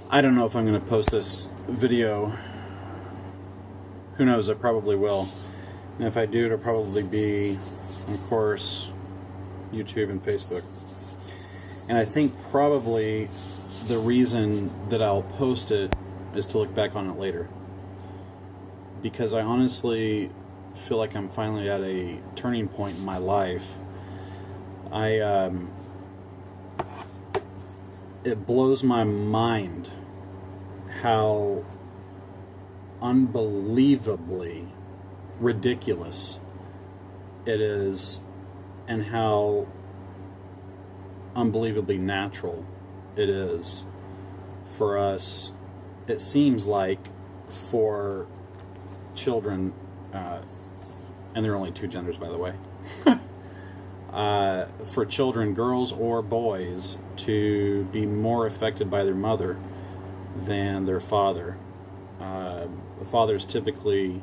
I don't know if I'm going to post this video. Who knows? I probably will. And if I do, it'll probably be, of course, YouTube and Facebook. And I think probably the reason that I'll post it is to look back on it later. Because I honestly feel like I'm finally at a turning point in my life. It blows my mind how unbelievably ridiculous it is and how unbelievably natural it is for us. It seems like for children, and there are only two genders, by the way, for children, girls or boys, to be more affected by their mother than their father. Fathers typically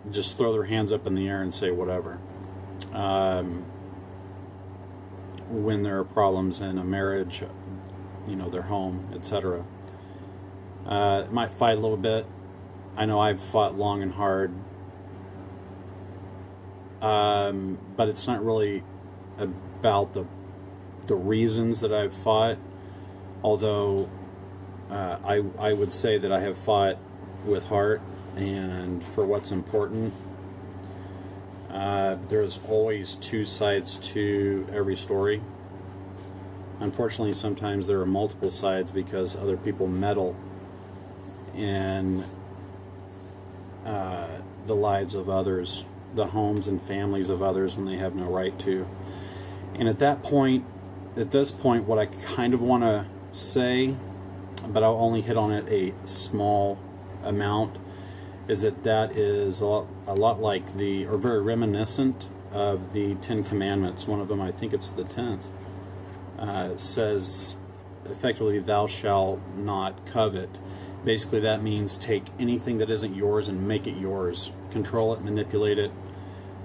just throw their hands up in the air and say whatever. When there are problems in a marriage, their home, etc. Might fight a little bit. I know I've fought long and hard. But it's not really about the reasons that I've fought, although I would say that I have fought with heart and for what's important. There's always two sides to every story. Unfortunately, sometimes there are multiple sides because other people meddle in the lives of others, the homes and families of others when they have no right to. And at this point, what I kind of want to say, but I'll only hit on it a small amount, is that is a lot like or very reminiscent of the Ten Commandments. One of them, I think it's the 10th, says effectively, thou shalt not covet. Basically, that means take anything that isn't yours and make it yours. Control it, manipulate it,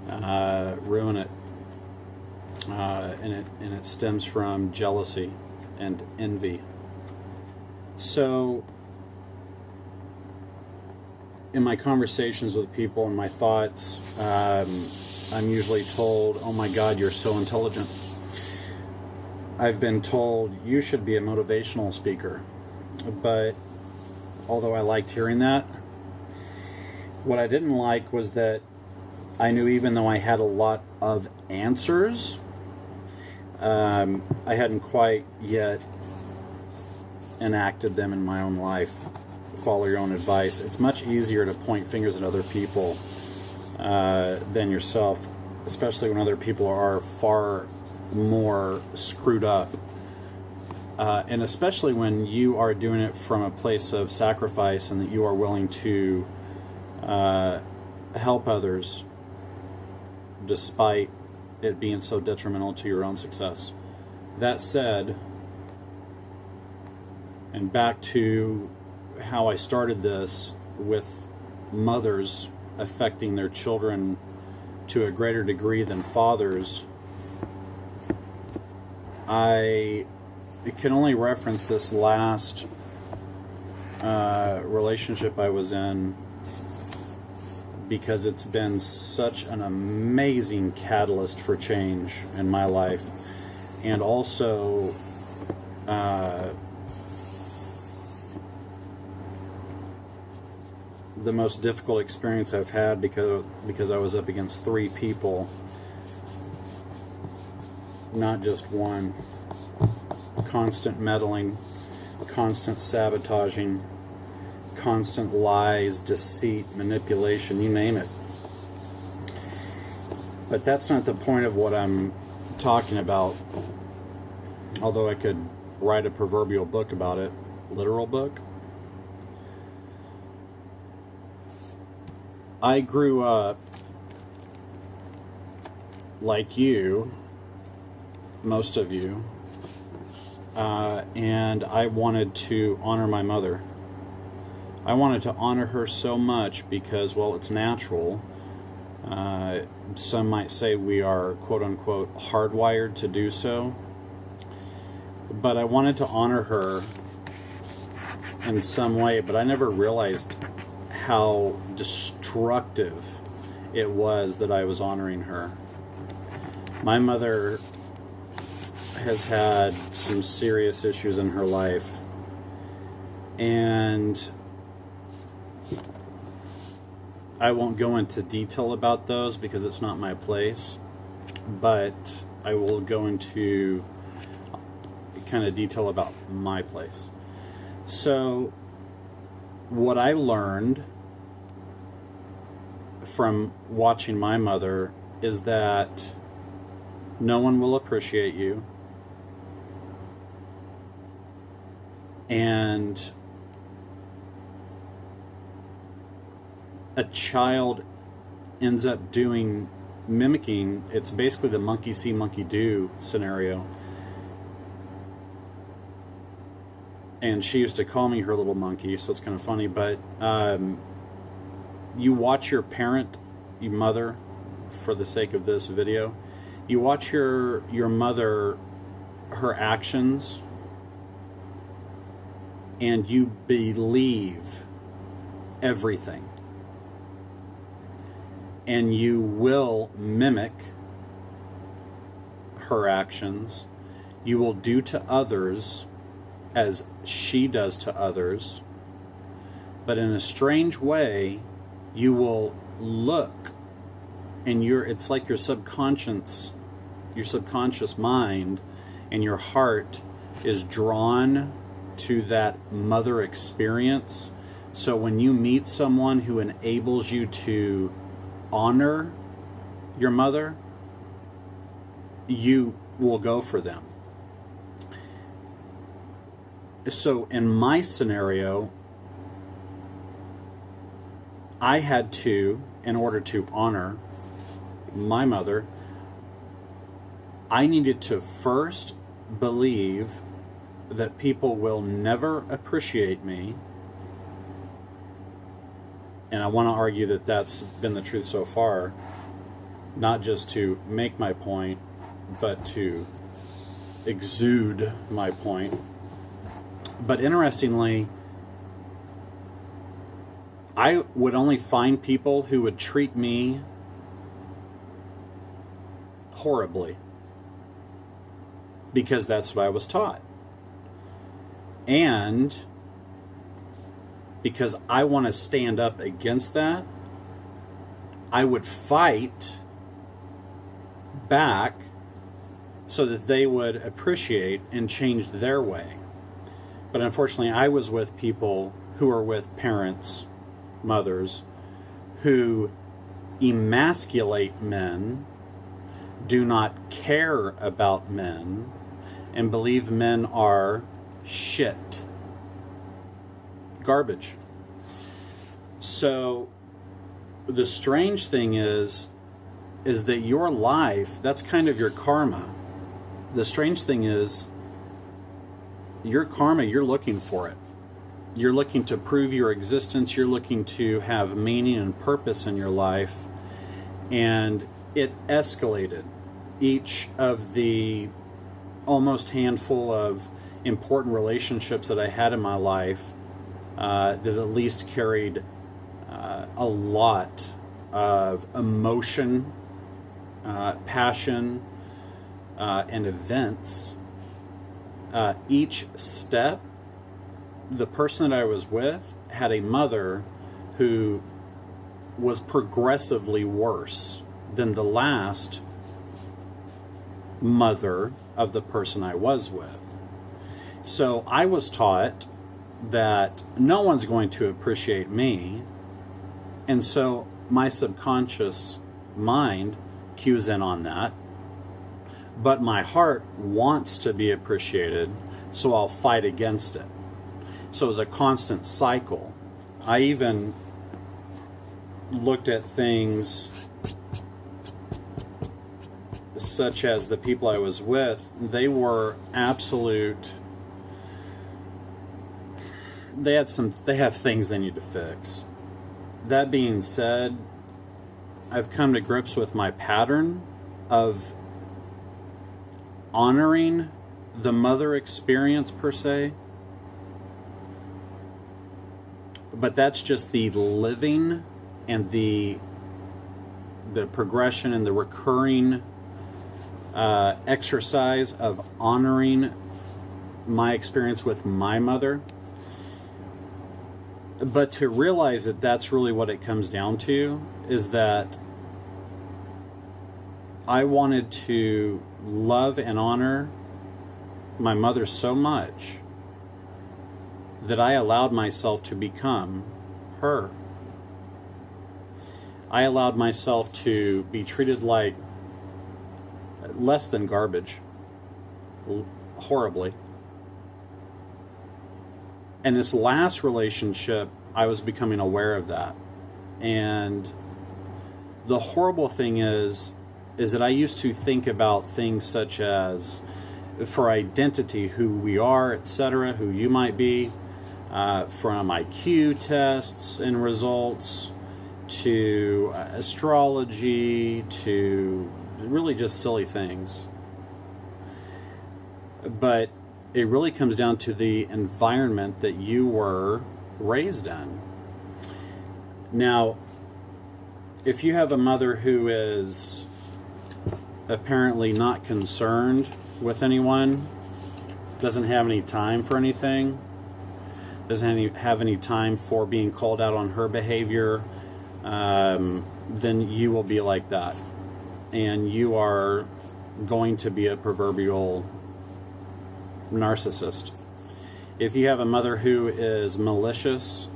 ruin it. And it stems from jealousy and envy. So, in my conversations with people and my thoughts, I'm usually told, "Oh my God, you're so intelligent." I've been told, "You should be a motivational speaker." But although I liked hearing that, what I didn't like was that I knew even though I had a lot of answers, I hadn't quite yet enacted them in my own life. Follow your own advice. It's much easier to point fingers at other people than yourself, especially when other people are far more screwed up. And especially when you are doing it from a place of sacrifice and that you are willing to help others despite it being so detrimental to your own success. That said, and back to how I started this with mothers affecting their children to a greater degree than fathers, I can only reference this last relationship I was in because it's been such an amazing catalyst for change in my life, and also the most difficult experience I've had because I was up against three people, not just one. Constant meddling, constant sabotaging, constant lies, deceit, manipulation, you name it. But that's not the point of what I'm talking about, although I could write a proverbial book about it, literal book. I grew up like you, most of you, and I wanted to honor my mother. I wanted to honor her so much because, well, it's natural. Some might say we are, quote-unquote, hardwired to do so. but I wanted to honor her in some way, but I never realized how destructive it was that I was honoring her. My mother has had some serious issues in her life, and I won't go into detail about those because it's not my place, but I will go into kind of detail about my place. So what I learned from watching my mother is that no one will appreciate you, and a child ends up mimicking, it's basically the monkey see, monkey do scenario. And she used to call me her little monkey, so it's kind of funny, but you watch your parent, your mother, for the sake of this video, you watch your mother, her actions, and you believe everything. And you will mimic her actions. You will do to others as she does to others. But in a strange way, you will look, and it's like your subconscious mind and your heart is drawn to that mother experience. So when you meet someone who enables you to honor your mother, you will go for them. So in my scenario, I had to, in order to honor my mother, I needed to first believe that people will never appreciate me. And I want to argue that that's been the truth so far, not just to make my point, but to exude my point. But interestingly, I would only find people who would treat me horribly, because that's what I was taught. And because I want to stand up against that, I would fight back so that they would appreciate and change their way. But unfortunately, I was with people who are with parents, mothers, who emasculate men, do not care about men, and believe men are shit. Garbage. So the strange thing is that your life, that's kind of your karma. The strange thing is, your karma, you're looking for it. You're looking to prove your existence. You're looking to have meaning and purpose in your life. And it escalated. Each of the almost handful of important relationships that I had in my life that at least carried a lot of emotion, passion, and events. Each step, the person that I was with had a mother who was progressively worse than the last mother of the person I was with. So I was taught that no one's going to appreciate me, and so my subconscious mind cues in on that, but my heart wants to be appreciated, so I'll fight against it. So it's a constant cycle. I even looked at things such as the people I was with. They were absolute. They have things they need to fix. That being said, I've come to grips with my pattern of honoring the mother experience per se, but that's just the living and the progression and the recurring exercise of honoring my experience with my mother. But to realize that that's really what it comes down to, is that I wanted to love and honor my mother so much that I allowed myself to become her. I allowed myself to be treated like less than garbage, horribly. And this last relationship, I was becoming aware of that. And the horrible thing is that I used to think about things such as, for identity, who we are, etc., who you might be, from IQ tests and results, to astrology, to really just silly things. But it really comes down to the environment that you were raised in. Now, if you have a mother who is apparently not concerned with anyone, doesn't have any time for anything, doesn't have any time for being called out on her behavior, then you will be like that. And you are going to be a proverbial narcissist. If you have a mother who is malicious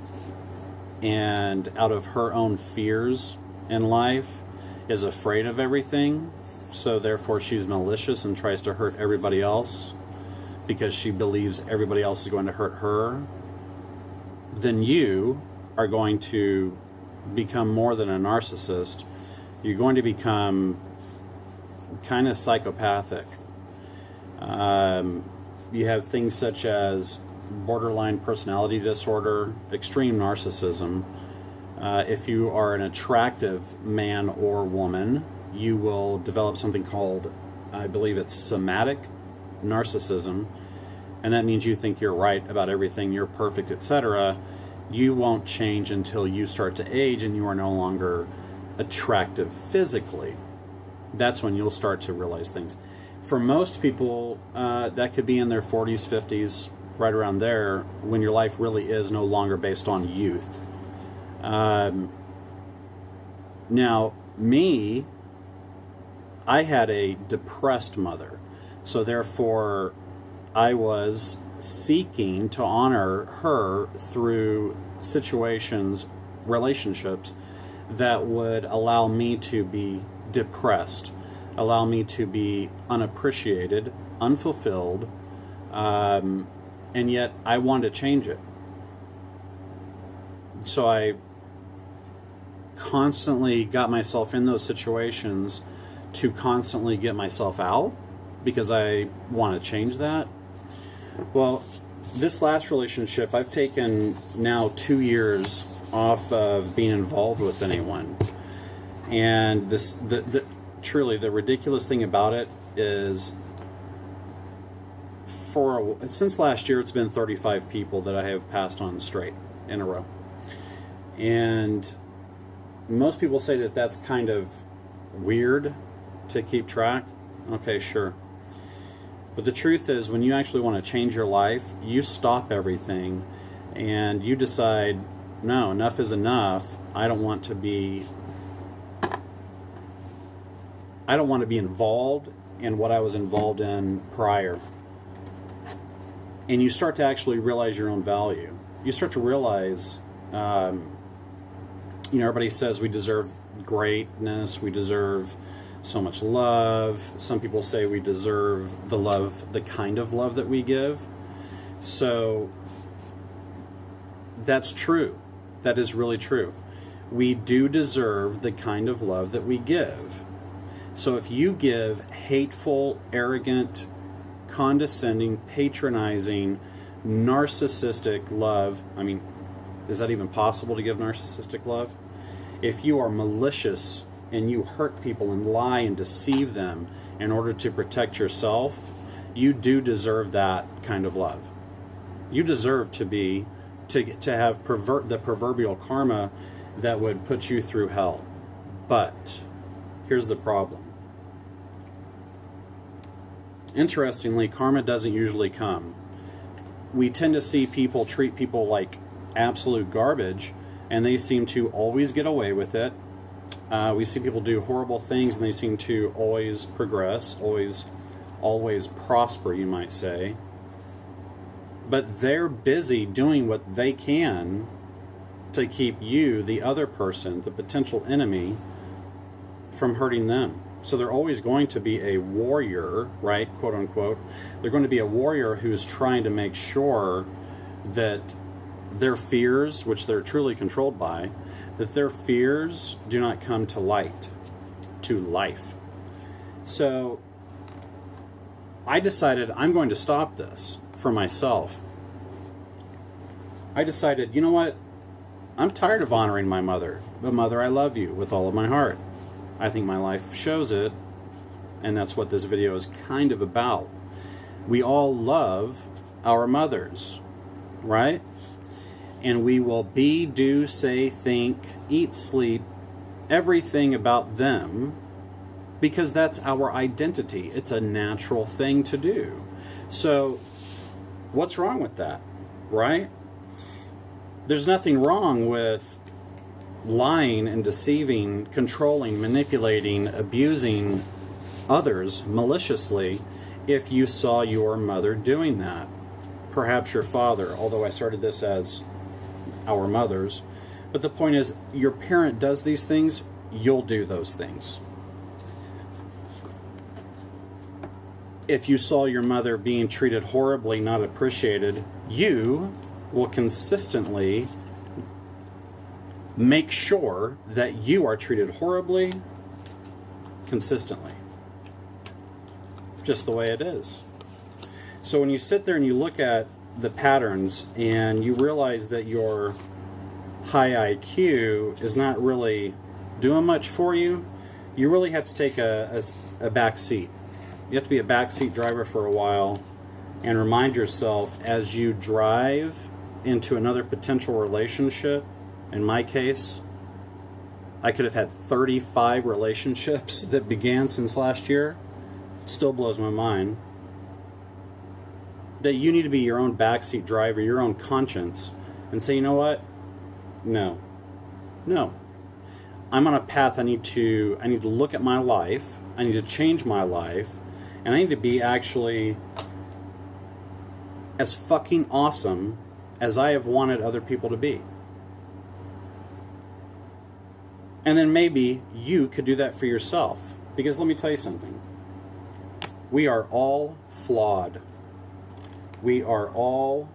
and out of her own fears in life is afraid of everything, so therefore she's malicious and tries to hurt everybody else because she believes everybody else is going to hurt her, then you are going to become more than a narcissist. You're going to become kind of psychopathic. You have things such as borderline personality disorder, extreme narcissism. If you are an attractive man or woman, you will develop something called, I believe it's somatic narcissism, and that means you think you're right about everything, you're perfect, etc. You won't change until you start to age and you are no longer attractive physically. That's when you'll start to realize things. For most people, that could be in their 40s, 50s, right around there, when your life really is no longer based on youth. Now, me, I had a depressed mother, so therefore I was seeking to honor her through situations, relationships that would allow me to be depressed, allow me to be unappreciated, unfulfilled, and yet I wanted to change it. So I constantly got myself in those situations to constantly get myself out because I want to change that. Well, this last relationship, I've taken now 2 years off of being involved with anyone. And this, truly, the ridiculous thing about it is, since last year, it's been 35 people that I have passed on straight in a row. And most people say that that's kind of weird to keep track. Okay, sure. But the truth is, when you actually want to change your life, you stop everything and you decide, no, enough is enough. I don't want to be involved in what I was involved in prior. And you start to actually realize your own value. You start to realize, everybody says we deserve greatness, we deserve so much love. Some people say we deserve the love, the kind of love that we give. So that's true. That is really true. We do deserve the kind of love that we give. So if you give hateful, arrogant, condescending, patronizing, narcissistic love, is that even possible to give narcissistic love? If you are malicious and you hurt people and lie and deceive them in order to protect yourself, you do deserve that kind of love. You deserve to have the proverbial karma that would put you through hell. But here's the problem. Interestingly, karma doesn't usually come. We tend to see people treat people like absolute garbage, and they seem to always get away with it. We see people do horrible things, and they seem to always progress, always prosper, you might say. But they're busy doing what they can to keep you, the other person, the potential enemy, from hurting them. So they're always going to be a warrior, right, quote unquote. They're going to be a warrior who's trying to make sure that their fears, which they're truly controlled by, that their fears do not come to light, to life. So I decided I'm going to stop this for myself. I decided, you know what? I'm tired of honoring my mother. But Mother, I love you with all of my heart. I think my life shows it, and that's what this video is kind of about. We all love our mothers, right? And we will be, do, say, think, eat, sleep, everything about them, because that's our identity. It's a natural thing to do. So what's wrong with that, right? There's nothing wrong with lying and deceiving, controlling, manipulating, abusing others maliciously if you saw your mother doing that. Perhaps your father, although I started this as our mothers. But the point is, your parent does these things, you'll do those things. If you saw your mother being treated horribly, not appreciated, you will consistently make sure that you are treated horribly consistently. Just the way it is. So when you sit there and you look at the patterns and you realize that your high IQ is not really doing much for you, you really have to take a back seat. You have to be a backseat driver for a while and remind yourself as you drive into another potential relationship. In my case, I could have had 35 relationships that began since last year. It still blows my mind. That you need to be your own backseat driver, your own conscience, and say, you know what? No. I'm on a path I need to look at my life. I need to change my life. And I need to be actually as fucking awesome as I have wanted other people to be. And then maybe you could do that for yourself. Because let me tell you something. We are all flawed. We are all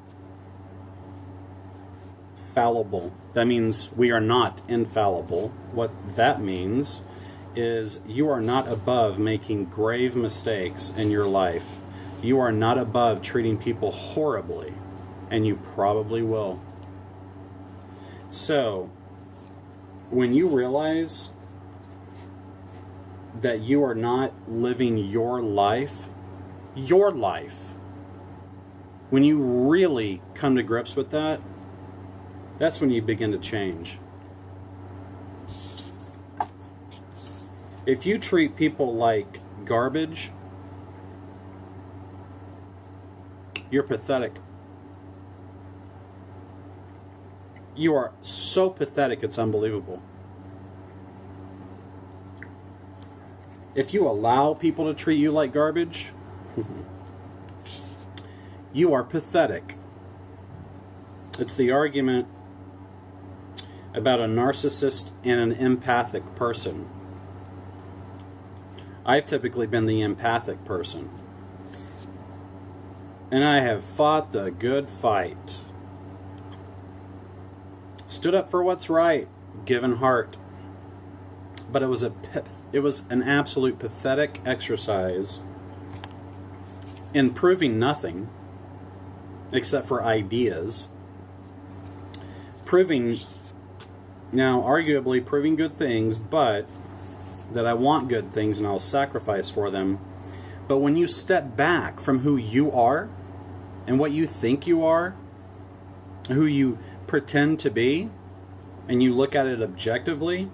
fallible. That means we are not infallible. What that means is you are not above making grave mistakes in your life. You are not above treating people horribly. And you probably will. So, when you realize that you are not living your life, when you really come to grips with that, that's when you begin to change. If you treat people like garbage, you're pathetic. You are so pathetic, it's unbelievable. If you allow people to treat you like garbage, you are pathetic. It's the argument about a narcissist and an empathic person. I've typically been the empathic person. And I have fought the good fight. Stood up for what's right, given heart. But it was an absolute pathetic exercise in proving nothing except for ideas. Arguably proving good things, but that I want good things and I'll sacrifice for them. But when you step back from who you are and what you think you are, who you pretend to be, and you look at it objectively,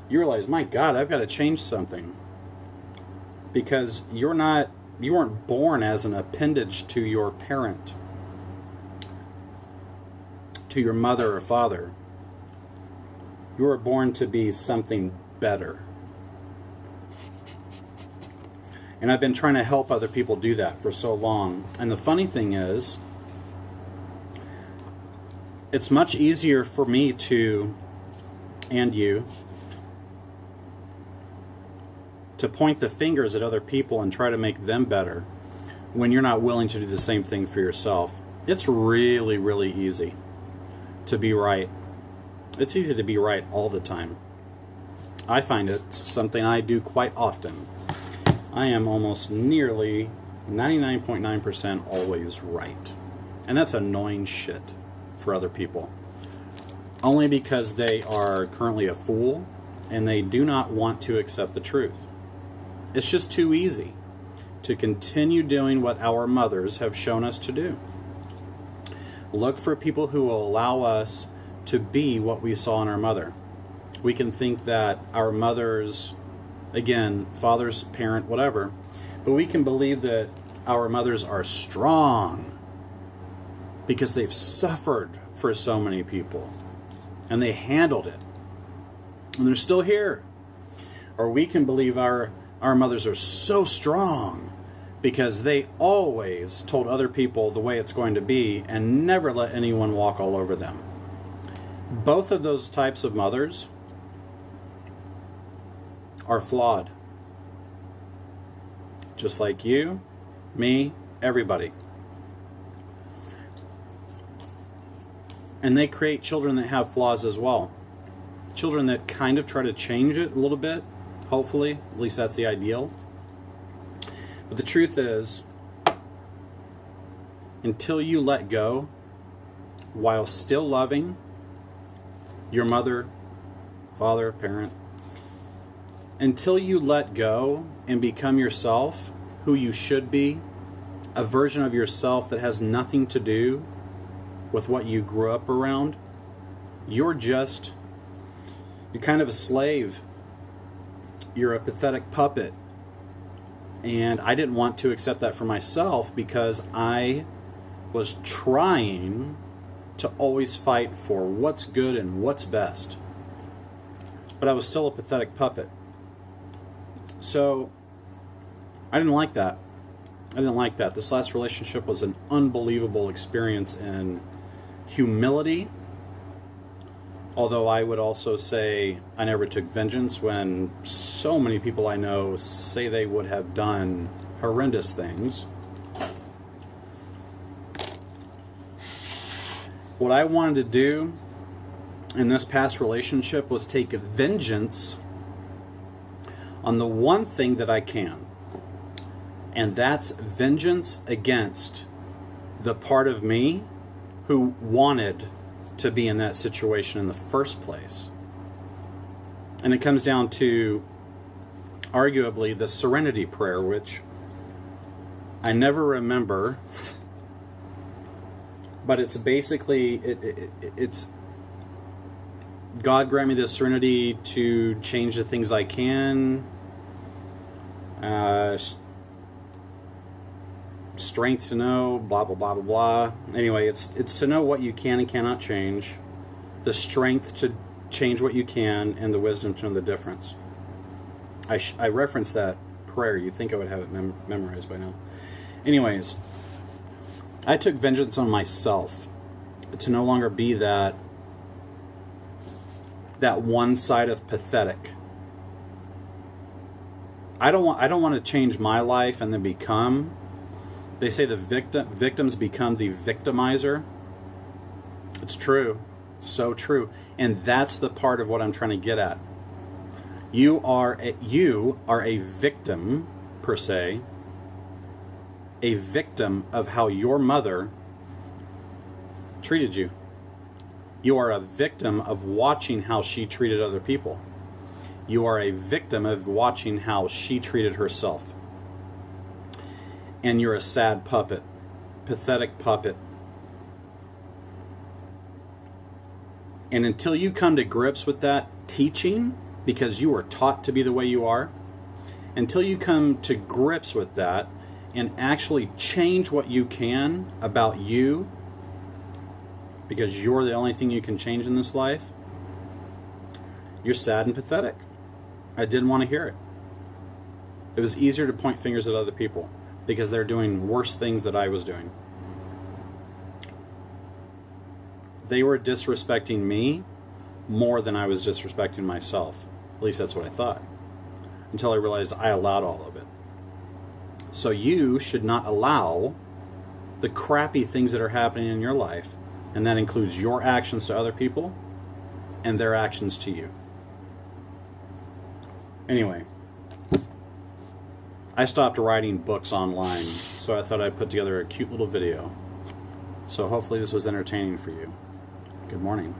you realize, my God, I've got to change something. Because you weren't born as an appendage to your parent, to your mother or father. You were born to be something better. And I've been trying to help other people do that for so long. And the funny thing is, it's much easier for me and you, to point the fingers at other people and try to make them better when you're not willing to do the same thing for yourself. It's really, really easy to be right. It's easy to be right all the time. I find it something I do quite often. I am almost nearly 99.9% always right. And that's annoying shit for other people. Only because they are currently a fool and they do not want to accept the truth. It's just too easy to continue doing what our mothers have shown us to do. Look for people who will allow us to be what we saw in our mother. We can think that our mothers, again, father's parent, whatever, but we can believe that our mothers are strong because they've suffered for so many people and they handled it and they're still here. Or we can believe our mothers are so strong because they always told other people the way it's going to be and never let anyone walk all over them. Both of those types of mothers are flawed. Just like you, me, everybody. And they create children that have flaws as well. Children that kind of try to change it a little bit. Hopefully, at least that's the ideal. But the truth is, until you let go, while still loving your mother, father, parent, until you let go and become yourself, who you should be, a version of yourself that has nothing to do with what you grew up around, you're kind of a slave. You're a pathetic puppet. And I didn't want to accept that for myself because I was trying to always fight for what's good and what's best. But I was still a pathetic puppet. So I didn't like that. This last relationship was an unbelievable experience in humility. Although I would also say I never took vengeance when so many people I know say they would have done horrendous things. What I wanted to do in this past relationship was take vengeance on the one thing that I can. And that's vengeance against the part of me who wanted to be in that situation in the first place. And it comes down to arguably the serenity prayer, which I never remember, but it's basically it's God grant me the serenity to change the things I can, strength to know, blah, blah, blah, blah, blah. Anyway, it's to know what you can and cannot change, the strength to change what you can, and the wisdom to know the difference. I referenced that prayer. You'd think I would have it memorized by now. Anyways, I took vengeance on myself to no longer be that one side of pathetic. I don't want to change my life and then become. They say the victims become the victimizer. It's true. It's so true. And that's the part of what I'm trying to get at. You are a victim, per se. A victim of how your mother treated you. You are a victim of watching how she treated other people. You are a victim of watching how she treated herself. And you're a sad puppet, pathetic puppet. And until you come to grips with that teaching, because you were taught to be the way you are, until you come to grips with that and actually change what you can about you, because you're the only thing you can change in this life, you're sad and pathetic. I didn't want to hear it. It was easier to point fingers at other people because they're doing worse things than I was doing. They were disrespecting me more than I was disrespecting myself. At least that's what I thought. Until I realized I allowed all of it. So you should not allow the crappy things that are happening in your life, and that includes your actions to other people and their actions to you. Anyway, I stopped writing books online, so I thought I'd put together a cute little video. So hopefully this was entertaining for you. Good morning.